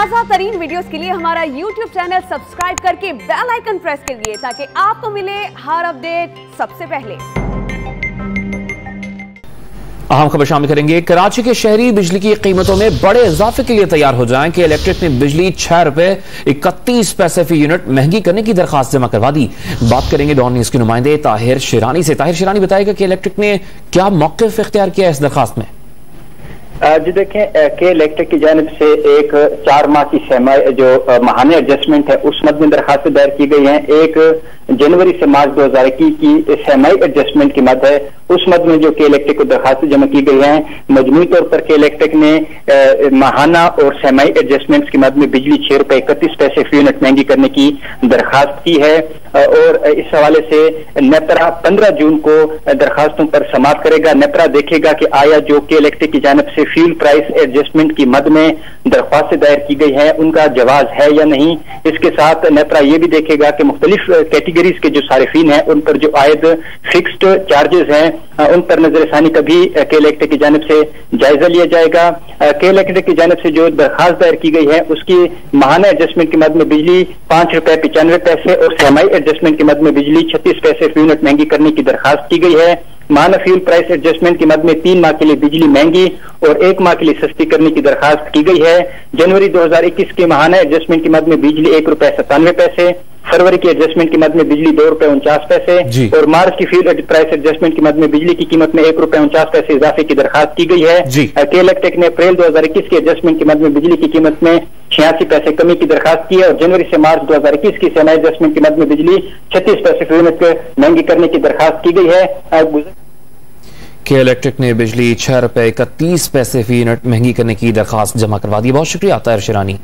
ताज़ा तरीन वीडियोस के लिए हमारा YouTube चैनल सब्सक्राइब करके बेल आइकन प्रेस करिए ताकि आपको मिले हर अपडेट सबसे पहले। अहम खबर शामिल करेंगे। कराची के शहरी बिजली की कीमतों में बड़े इजाफे के लिए तैयार हो जाएं कि इलेक्ट्रिक ने बिजली ₹6.31 फी यूनिट महंगी करने की दरखास्त जमा करवा दी। बात करेंगे डॉन न्यूज के नुमाइंदे ताहिर शिरानी से। ताहिर शिरानी बताएगा कि इलेक्ट्रिक ने क्या मौक़िफ़ इख्तियार किया इस दरखास्त में। जी देखें के इलेक्ट्रिक की जानिब से एक 4 माह की सहमाई जो माहाना एडजस्टमेंट है उस मद में दरखास्तें दायर की गई हैं। एक जनवरी से मार्च 2021 की सहमाई एडजस्टमेंट की मद है, उस मद में जो के इलेक्ट्रिक को दरखास्तें जमा की गई हैं। मजमूई तौर पर के इलेक्ट्रिक ने माहाना और सहमाई एडजस्टमेंट की मद में बिजली ₹6.31 फी यूनिट महंगी करने की दरखास्त की है और इस हवाले से नेपरा 15 जून को दरखास्तों पर समाअत करेगा। नेपरा देखेगा कि आया जो के इलेक्ट्रिक की जानिब से फ्यूल प्राइस एडजस्टमेंट की मद में दरख्वास्त दायर की गई है उनका जवाज है या नहीं। इसके साथ नेपरा ये भी देखेगा कि मुख्तलिफ कैटेगरीज के जो सारिफीन हैं उन पर जो आयद फिक्स्ड चार्जेस हैं उन पर नजरसानी कभी के इलेक्ट्रिक की जानिब से जायजा लिया जाएगा। के इलेक्ट्रिक की जानिब से जो दरखास्त दायर की गई है उसकी माहाना एडजस्टमेंट की मद में बिजली ₹5.95 और सहमाई एडजस्टमेंट की मद में बिजली ₹36 फी यूनिट महंगी करने की दरखास्त की गई है। माहाना फ्यूल प्राइस एडजस्टमेंट की मद में 3 माह के लिए बिजली महंगी और 1 माह के लिए सस्ती करने की दरखास्त की गई है। जनवरी 2021 के माहाना एडजस्टमेंट की मद में बिजली ₹1.97, फरवरी की एडजस्टमेंट की मद में बिजली ₹2.49 और मार्च की फ्यूल प्राइस एडजस्टमेंट की मद में बिजली की कीमत में ₹1.49 इजाफे की दरखास्त की गई है। के इलेक्ट्रिक ने अप्रैल 2021 की एडजस्टमेंट की मद में बिजली की कीमत में 86 पैसे कमी की दरखास्त की है और जनवरी से मार्च 2021 की सहमाई एडजस्टमेंट की मद में बिजली 36 पैसे फी यूनिट महंगी करने की दरखास्त की गई है। के इलेक्ट्रिक ने बिजली ₹6.31 फी यूनिट महंगी करने की दरखास्त जमा करवा दी। बहुत शुक्रिया ताहिर शिरानी।